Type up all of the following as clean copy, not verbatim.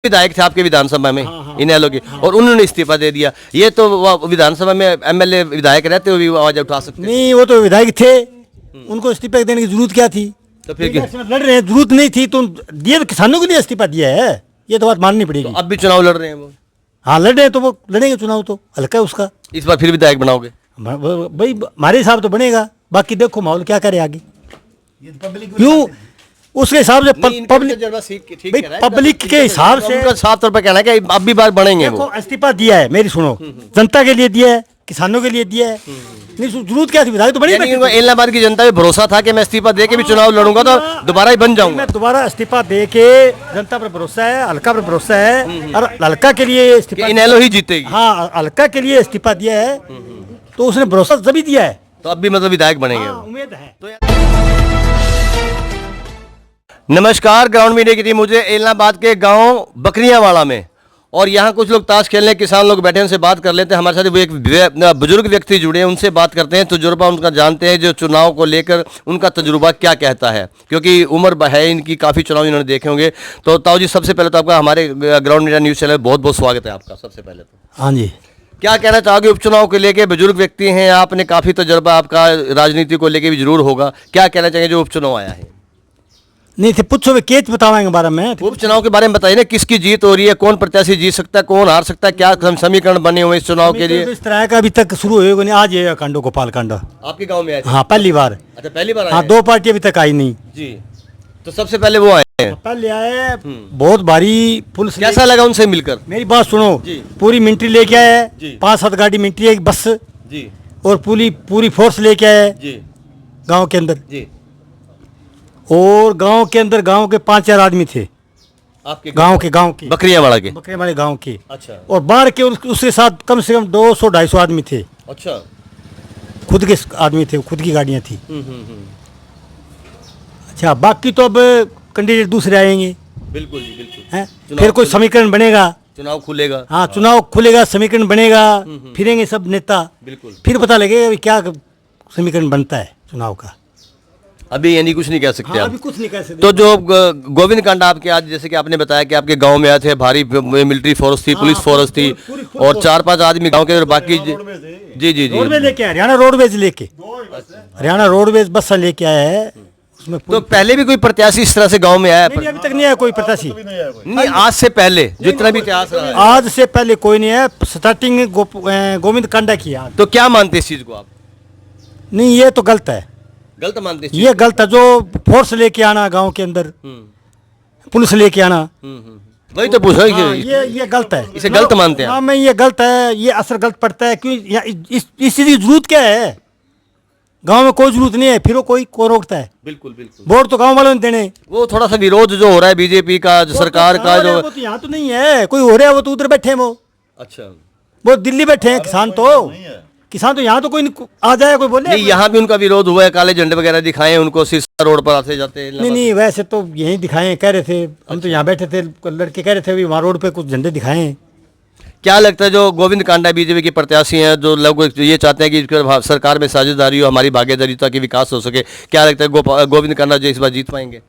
विधायक थे आपके विधानसभा में इनेलो के, और उन्होंने इस्तीफा दे दिया। ये तो विधानसभा में एमएलए विधायक रहते हुए भी आवाज उठा सकते नहीं, वो तो विधायक थे, उनको इस्तीफा देने की जरूरत क्या थी? तो फिर क्या? लड़ रहे हैं, जरूरत नहीं थी तो दिए, तो किसानों के लिए इस्तीफा दिया है, ये तो बात माननी पड़ेगी। तो अब भी चुनाव लड़ रहे हैं वो? हाँ लड़ रहे हैं, तो वो लड़ेंगे चुनाव, तो हल्का है उसका। इस बार फिर विधायक बनाओगे? भाई हमारे हिसाब तो बनेगा, बाकी देखो माहौल क्या करे आगे। क्यों उसके हिसाब से पब्लिक के हिसाब से साफ तौर पर कहना है कि अब भी बार बढ़ेंगे वो। देखो इस्तीफा दिया है, मेरी सुनो, जनता के लिए दिया है, किसानों के लिए दिया है, नहीं जरूरत क्या थी? विधायक तो बनी। इलाहाबाद की जनता पे भरोसा था कि मैं इस्तीफा दे के भी चुनाव लड़ूंगा तो दोबारा ही बन जाऊंगा। मैं दोबारा इस्तीफा दे के, जनता पर भरोसा है, हल्का पर भरोसा है, और हल्का के लिए इस्तीफा, इनेलो ही जीतेगी। हाँ हल्का के लिए इस्तीफा दिया है, तो उसने भरोसा तभी दिया है, तो अब भी मतलब विधायक बनेंगे वो। उम्मीद है। नमस्कार, ग्राउंड मीडिया की टीम मुझे इलाहाबाद के गांव बकरियावाला में, और यहाँ कुछ लोग ताश खेलने, किसान लोग बैठे हैं, उनसे बात कर लेते हैं। हमारे साथ वो एक बुजुर्ग व्यक्ति जुड़े हैं, उनसे बात करते हैं, तजुर्बा उनका जानते हैं, जो चुनाव को लेकर उनका तजुर्बा क्या कहता है, क्योंकि उम्र है इनकी, काफ़ी चुनाव इन्होंने देखे होंगे। तो ताऊ जी, सबसे पहले तो आपका हमारे ग्राउंड मीडिया न्यूज़ चैनल बहुत बहुत स्वागत है आपका। सबसे पहले तो हाँ जी, क्या कहना चाहोगे उपचुनाव को लेकर? बुजुर्ग व्यक्ति हैं, आपने काफ़ी तजुर्बा आपका राजनीति को लेकर भी जरूर होगा, क्या कहना चाहेंगे जो उपचुनाव आया है? नहीं थे पूछो, वे केच बतावाएंगे बारे में। उपचुनाव के बारे में बताइए ना, किसकी जीत हो रही है, कौन प्रत्याशी जीत सकता है, कौन हार सकता है, क्या समीकरण बने हुए इस चुनाव के लिए? इस तरह का अभी तक शुरू होगा नहीं, आज ये कांडो गोपाल कांडा आपके गांव में आए थे? हाँ पहली बार। अच्छा, पहली बार आए हाँ, हैं? दो पार्टी अभी तक आई नहीं जी, तो सबसे पहले वो आए हैं। पहले आए, बहुत भारी पुलिस। कैसा लगा उनसे मिलकर? मेरी बात सुनो जी। पूरी मिलिट्री लेके आए, जी। 5-7 गाड़ी मिलिट्री, एक बस, जी और पूरी फोर्स लेके आए जी गांव के अंदर, जी। और गांव के अंदर गांव के 5-4 आदमी थे, आपके गांव के बकरियावाला के? बकरे वाले गांव के। अच्छा और बाहर के उसके साथ कम से कम 200-250 आदमी थे, अच्छा। खुद के आदमी थे, खुद की गाड़ियां थी। हम्म। अच्छा, बाकी तो अब कैंडिडेट दूसरे आएंगे, बिल्कुल जी, बिल्कुल। हैं? चुनाव फिर कोई खुले- समीकरण बनेगा, चुनाव खुलेगा। हाँ चुनाव खुलेगा, समीकरण बनेगा, फिरेंगे सब नेता, बिल्कुल। फिर पता लगेगा अभी क्या समीकरण बनता है चुनाव का। अभी यानी कुछ नहीं कह सकते हाँ, आप? अभी कुछ नहीं कह सकते। तो जो गोविंद कांड आपके, आज जैसे कि आपने बताया कि आपके गांव में आए थे, भारी मिलिट्री फोर्स थी, पुलिस फोर्स थी, और 4-5 आदमी गांव के, और बाकी जी जी रोडवेज जी। लेके आया, हरियाणा रोडवेज लेके, हरियाणा रोडवेज बस लेके आया है, उसमें तो पहले भी कोई प्रत्याशी इस तरह से गांव में आया? नहीं, अभी तक नहीं आया कोई प्रत्याशी। नहीं, आज से पहले जितना भी इतिहास रहा है। आज से पहले कोई नहीं है, स्टार्टिंग गोविंद कांडा की है। तो क्या मानते इस चीज को आप? नहीं, ये तो गलत है, गलत मानते इस ये गलत है। जो फोर्स लेके आना गांव के अंदर, पुलिस लेके आना, वही तो पूछ रहा हूं हाँ, कि ये गलत है। इसे गलत मानते हैं आप? हाँ, मैं ये गलत है, ये असर गलत पड़ता है। क्यों इस चीज की जरूरत क्या है? गांव में कोई जरूरत नहीं है, फिर वो कोई रोकता है? बिल्कुल बिल्कुल। वोट तो गांव वालों ने देने। वो थोड़ा सा विरोध जो हो रहा है बीजेपी का, जो सरकार का, जो वो तो यहाँ तो नहीं है, कोई हो रहा है वो तो उधर बैठे हैं, अच्छा, वो दिल्ली बैठे हैं। किसान तो यहाँ तो कोई आ जाए, कोई बोले नहीं, यहाँ भी उनका विरोध हुआ है, काले झंडे वगैरह दिखाए हैं उनको, सिरसा रोड पर आते जाते। नहीं, वैसे तो यहीं दिखाए, कह रहे थे, हम तो यहाँ बैठे थे, लड़के कह रहे थे वहाँ रोड पे कुछ झंडे दिखाए हैं। क्या लगता है जो गोविंद कांडा बीजेपी के प्रत्याशी हैं, जो लोग ये चाहते हैं कि सरकार में साझेदारी हो, हमारी भागीदारी, ताकि विकास हो सके, क्या लगता है गोविंद कांडा जो इस बार जीत पाएंगे?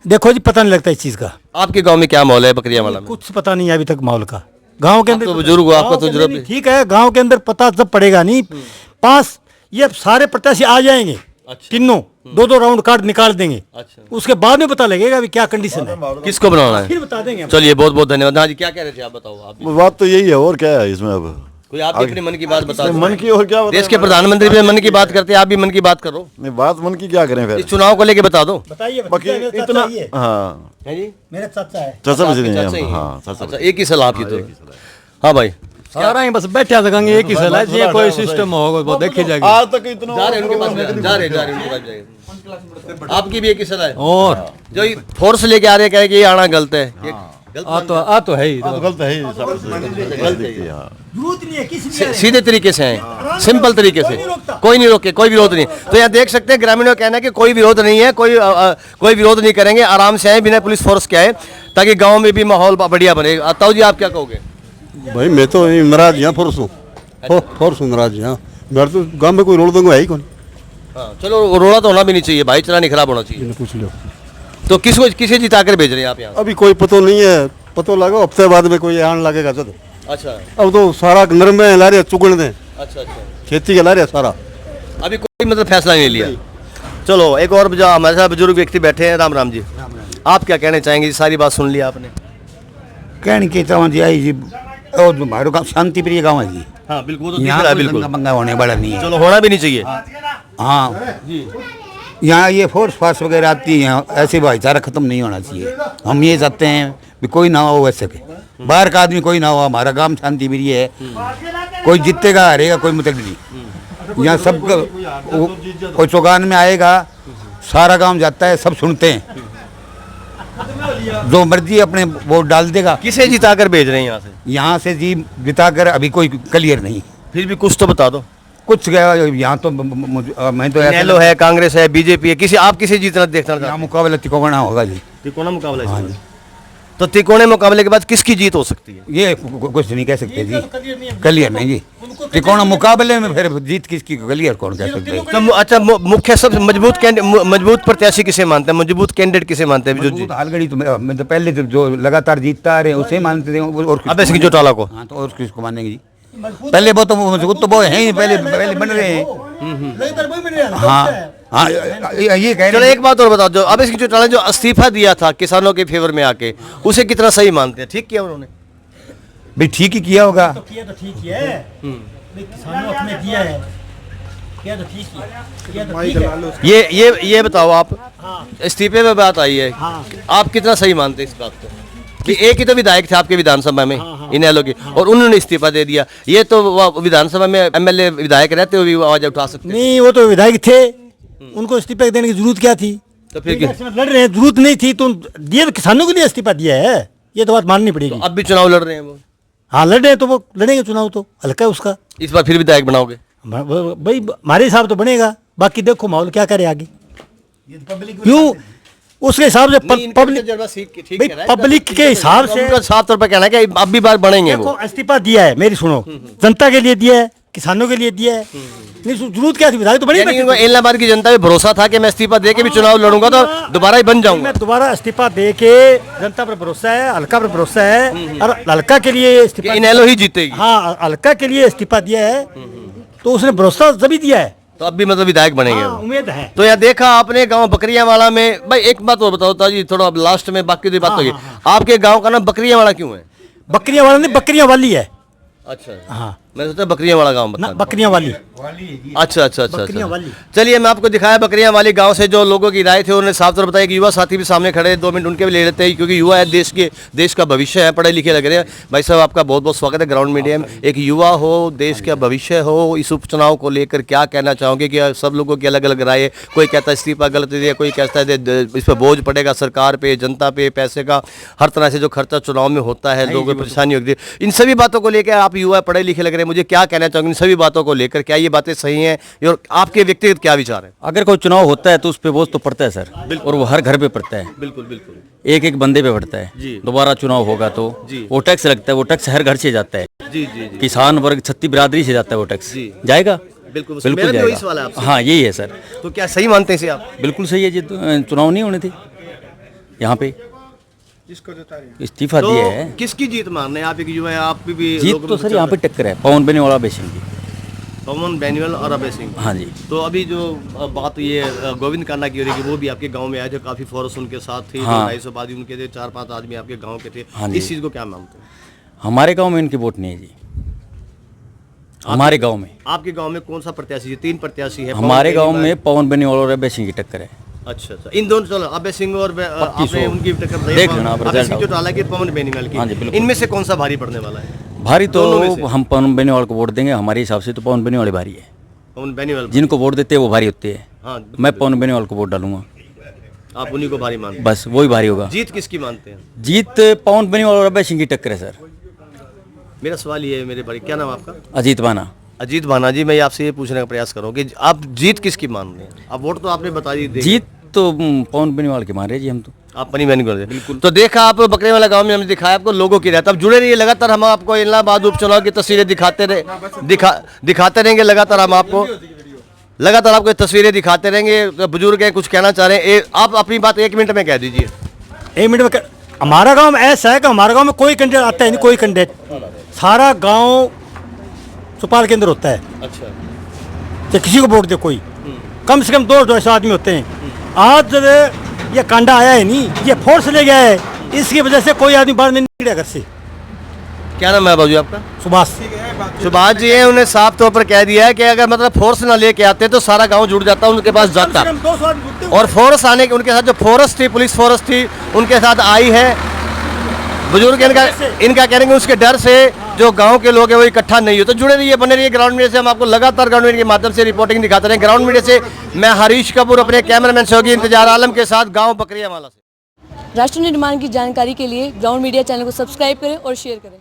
देखो जी, पता नहीं लगता इस चीज़ का। आपके गांव में क्या माहौल है बकरियावाला में? कुछ पता नहीं है अभी तक माहौल का। गांव के अंदर तो बुजुर्ग हो, आपका तो तजुर्बा है। ठीक है, गांव के अंदर पता जब पड़ेगा। नहीं, 5 ये सारे प्रत्याशी आ जाएंगे, तीनों 2-2 राउंड कार्ड निकाल देंगे, अच्छा, उसके बाद में पता लगेगा अभी क्या कंडीशन है, किसको बनाना है, फिर बता देंगे हम। चलिए बहुत बहुत धन्यवाद। हाँ जी, क्या कह रहे थे आप? बताओ आप। बात तो यही है, और क्या है इसमें? अब कोई आपके अपने मन की बात बता दो। मन की और क्या देश के प्रधानमंत्री भी मन की बात करते हैं, आप भी मन की बात करो। नहीं, बात मन की क्या करें इस फिर? चुनाव को लेके बता दो। बताइए, बाकी इतना, हाँ, है जी, मेरा चाचा है। चाचा आपके बजे चाचा ही हैं। हाँ, चाचा अच्छा, एक ही सलाह आपकी तो। हाँ भाई, सारा ही बस बैठे सकेंगे, एक ही सलाह है, ये कोई सिस्टम होगा वो देखी जाएगी। आज तक इतना जा रहे हैं उनके पास, जा रहे उनके पास जाइए। आपकी भी एक ही सलाह है? और जो ये फोर्स लेके आ रहे हैं, कह रहे कि ये आना गलत है, ये गलत तो है ही। गलत है, गलत दिखती है। हाँ, जरूरत नहीं है किसी भी। सीधे तरीके से हैं, सिंपल तरीके से, कोई नहीं रोके, कोई विरोध नहीं। तो यहाँ देख सकते हैं ग्रामीणों का कहना है कि कोई विरोध नहीं है, कोई विरोध नहीं करेंगे, आराम से आए, बिना पुलिस फोर्स के आए, ताकि गांव में भी माहौल बढ़िया बने। ताऊ जी, आप क्या कहोगे? भाई मैं तो नाराज यहाँ फोर्स हूँ नाराज यहाँ, मेरे तो गाँव में कोई रोड दंगा है ही कौन। हाँ, चलो, रोड़ा तो होना भी नहीं चाहिए, भाईचारा नहीं खराब होना चाहिए। पूछ लो, तो किसे जिता कर भेज रहे हैं आप यहाँ? अभी कोई पता नहीं है, पता लगा हफ्ते बाद में कोई आने लगेगा तो अच्छा अब तो सारा नरम में ला रहे चुगड़ दे अच्छा अच्छा खेती के ला रहे सारा। अभी कोई मतलब फैसला नहीं लिया। चलो एक और जो हमारे साथ बुजुर्ग व्यक्ति बैठे हैं, राम राम जी, आप क्या कहना चाहेंगे? सारी बात सुन लिया आपने। कहने की तरह जी आई जी और हमारे गाँव शांति प्रिय गाँव है जी। हाँ बिल्कुल, वो तो दिख यहाँ रहा है कोई बिल्कुल। दंगा मंगा होने वाला नहीं है। चलो होना भी नहीं चाहिए। हाँ यहाँ ये फोर्स फार्स वगैरह आती है, यहाँ ऐसे भाईचारा खत्म नहीं होना चाहिए। हम ये चाहते हैं कि कोई ना हो वैसे के, बाहर का आदमी कोई ना हो, हमारा गांव शांति प्रिय है। कोई जीतेगा हारेगा कोई मतलब नहीं। यहाँ सब कोई चौगान में आएगा, सारा गांव जाता है, सब सुनते हैं, जो मर्जी अपने वोट डाल देगा। किसे जिता कर भेज रहे हैं यहाँ से? यहाँ से जी बिताकर अभी कोई क्लियर नहीं, फिर भी कुछ तो बता दो। कुछ यहाँ तो मैं तो नेलो है, कांग्रेस है, बीजेपी है, किसी आप किसे जीतना देखना यहाँ चाहते मुकाबला तिकोना होगा जी। हैं? त्रिकोणा मुकाबला है इसमें। तो त्रिकोणे मुकाबले के बाद किसकी जीत हो सकती है? ये कुछ नहीं कह सकते जी, क्लियर नहीं जी। त्रिकोण मुकाबले में फिर जीत किसकी क्लियर कौन कह सकते हैं? तो अच्छा मुख्य सब मजबूत प्रत्याशी किसे मानते हैं? मजबूत कैंडिडेट किसे मानते हैं? जो हालगढ़ी तो मैं तो पहले तो जो लगातार जीतता आ रहे हैं उसे मानते थे, और अबे सिंह चौटाला को। हाँ तो और किसको मानेंगे जी? पहले वो तो मजबूत तो वो हैं ही, पहले पहले बन रहे हैं। हाँ हाँ ये कह चलो रहे हैं। एक बात और बताओ, जो अबे सिंह चौटाला जो इस्तीफा दिया था किसानों के फेवर में आके, उसे कितना सही मानते हैं? ठीक किया उन्होंने? भाई ठीक ही किया होगा। किया तो ठीक ही है, किसानों अपने दिया है, किया तो ठीक ही है, तो ठीक है। ये बताओ आप, इस्तीफे में बात आई है, आप कितना सही मानते हैं इस बात को कि एक ही तो विधायक थे आपके विधानसभा में इनेलो के, और उन्होंने इस्तीफा दे दिया? ये तो वो विधानसभा में एमएलए विधायक रहते हुए भी आवाज उठा सकते हैं। नहीं, वो तो विधायक थे, उनको इस्तीफा देने की जरूरत क्या थी? तो फिर क्या? इलेक्शन में लड़ रहे हैं, जरूरत नहीं थी तो दिए, तो किसानों के लिए इस्तीफा दिया है, ये तो बात माननी पड़ेगी। अब भी चुनाव लड़ रहे हैं वो, हाँ लड़ रहे हैं तो वो लड़ेंगे चुनाव, तो हल्का है उसका। इस बार फिर विधायक बनाओगे? भाई हमारे हिसाब तो बनेगा, बाकी देखो माहौल क्या करे आगे। क्यों उसके हिसाब से पब्लिक के हिसाब से साफ तौर पर कहना है कि अब भी बार बढ़ेंगे वो। देखो इस्तीफा दिया है, मेरी सुनो, जनता के लिए दिया है, किसानों के लिए दिया है, नहीं जरूरत क्या थी? विधायक तो बनी यानी इनको इलाहाबाद की जनता पे भरोसा था कि मैं इस्तीफा दे के भी चुनाव लड़ूंगा तो दोबारा ही बन जाऊंगा। मैं दोबारा इस्तीफा दे के, जनता पर भरोसा है, हल्का पर भरोसा है, और हल्का के लिए इस्तीफा, इनेलो ही जीतेगी। हाँ हल्का के लिए इस्तीफा दिया है, तो उसने भरोसा तभी दिया है, तो अब भी मतलब विधायक बनेंगे हाँ, वो। उम्मीद है। तो यहाँ देखा आपने गांव बकरियावाला में। भाई एक बात और बताओ ताजी, थोड़ा अब लास्ट में, बाकी तो बात होगी। आपके गांव का नाम बकरियावाला क्यों है? बकरियां वाला नहीं, बकरियां वाली है। अच्छा, हाँ मैंने सोचा बकरियावाला गांव ना, बता। बकरियां वाली। अच्छा अच्छा अच्छा बकरियां अच्छा। वाली। चलिए मैं आपको दिखाया बकरियां वाली गांव से जो लोगों की राय थी, उन्होंने साफ तौर बताया कि युवा साथी भी सामने खड़े हैं, 2 मिनट उनके भी ले लेते हैं, क्योंकि युवा है, देश का भविष्य है, पढ़े लिखे लग रहे हैं। भाई साहब आपका बहुत बहुत स्वागत है ग्राउंड मीडिया में। एक युवा हो, देश का भविष्य हो, इस उपचुनाव को लेकर क्या कहना चाहोगे? कि सब लोगों की अलग अलग राय है, कोई कहता है इस्तीफा गलत दिया, कोई कहता है इस पर बोझ पड़ेगा सरकार पे, जनता पे, पैसे का हर तरह से जो खर्चा चुनाव में होता है, लोगों को परेशानी होती है। इन सभी बातों को लेकर आप युवा पढ़े लिखे लग रहे हैं, मुझे क्या कहना चाहोगे इन सभी बातों को लेकर? क्या ये बातें सही हैं और आपके व्यक्तिगत क्या विचार है? अगर कोई चुनाव होता है तो उस पे बोझ तो पड़ता है सर, और वो हर घर पे पड़ता है, बिल्कुल बिल्कुल एक एक बंदे पे पड़ता है। जी। दोबारा चुनाव होगा तो जी। वो टैक्स लगता है, वो टैक्स हर घर से जाता है। जी जी जी किसान वर्ग, छत्ती बिरादरी से जाता है वो टैक्स। जी। जाएगा, बिल्कुल बिल्कुल मेरा भी वही जाएगा। सवाल है आपसे। हाँ यही है सर, तो क्या सही मानते हैं इसे आप? बिल्कुल सही है जी। चुनाव नहीं होने थे यहाँ पे, इस्तीफा तो दिया है। किसकी जीत मारने हैं? आप एक युवा है, आप भी जीत लोगों तो में सर चल यहाँ पे रहे टक्कर है, पवन बेनीवाला बेसिंग की। हैं। पवन बेनीवाल और अभय सिंह। हाँ जी। तो अभी जो बात ये गोविंद कान्ना की हो रही है कि वो भी आपके गांव में आए थे, काफी फोर्स उनके साथ थी, हाँ। 250 आदमी उनके थे, 4-5 आदमी आपके गांव के थे। हाँ जी। इस चीज को क्या मानते हैं? हमारे गाँव में इनकी वोट नहीं है जी। हमारे गाँव में, आपके गांव में कौन सा प्रत्याशी है? 3 प्रत्याशी है हमारे पवन गाँव बेनीवाल। में पवन बेनीवाल और अभय सिंह की टक्कर है। अच्छा अच्छा, इन दोनों, चलो अभय सिंह और आपने सौ। उनकी टक्कर बताई, देख लेना आप अभय रिजल्ट सिंह आओ। चौटाला की, पवन बेनीवाल हाँ जी, की, बिल्कुल। इनमें से कौन सा भारी पड़ने वाला है? भारी दोनों में से? तो हम पवन बेनीवाल को वोट देंगे, हमारे हिसाब से तो पवन बेनीवाल भारी है। पवन बेनीवाल। जिनको वोट देते हैं वो भारी होते हैं। हाँ मैं पवन बेनीवाल को वोट डालूंगा, आप उन्हीं को भारी मानते हैं। बस वही भारी होगा। जीत किसकी मानते हैं? जीत पवन बेनीवाल और अभय सिंह की टक्कर है सर। मेरा सवाल ये है मेरे भाई, क्या नाम है आपका? अजीत बाना। अजीत भाना जी, मैं आपसे ये पूछने का प्रयास करूँ कि आप जीत किसकी मान रहे हैं? आप वोट तो आपने बता दी, जीत तो पवन बेनीवाल के मान रहे जी हम तो। आप पनी मैनी कर दे। बिल्कुल। तो देखा आप बकरे वाला गांव में हमने दिखाया आपको लोगों की रहता। अब जुड़े रहिए, लगातार हम आपको इलाहाबाद उपचुनाव की तस्वीरें दिखाते रहेंगे। लगातार हम आपको तस्वीरें दिखाते रहेंगे। तो बुजुर्ग हैं, कुछ कहना चाह रहे हैं, आप अपनी बात 1 मिनट में कह दीजिए। 1 मिनट में हमारा गांव ऐसा है कि हमारा गांव में कोई कैंडिडेट आता है नहीं, कोई कैंडिडेट, सारा गांव सुपाल के अंदर होता है। अच्छा। तो किसी को वोट दे कोई, कम से कम 200 आदमी होते हैं। आज जब ये कांडा आया है नहीं, ये फोर्स ले गया है, इसकी वजह से कोई आदमी बाहर नहीं निकलेगा घर से। क्या नाम है बाबू आपका? सुभाष। सुभाष जी है, उन्हें साफ तौर पर कह दिया है कि अगर मतलब फोर्स ना लेके आते तो सारा गांव जुड़ जाता, उनके पास जाता। और फोर्स आने के उनके साथ जो फोर्स थी, पुलिस फोर्स थी, उनके साथ आई है। बुजुर्ग इनका कह रहे हैं उसके डर से जो गांव के लोग हैं वो इकट्ठा नहीं हो। तो जुड़े रहिए, बने रहिए ग्राउंड मीडिया से। हम आपको लगातार ग्राउंड मीडिया के माध्यम से रिपोर्टिंग दिखाते रहे। ग्राउंड मीडिया से मैं हरीश कपूर अपने कैमरामैन सहयोगी इंतजार आलम के साथ गाँव बकरियावाला से। राष्ट्र निर्माण की जानकारी के लिए ग्राउंड मीडिया चैनल को सब्सक्राइब करें और शेयर करें।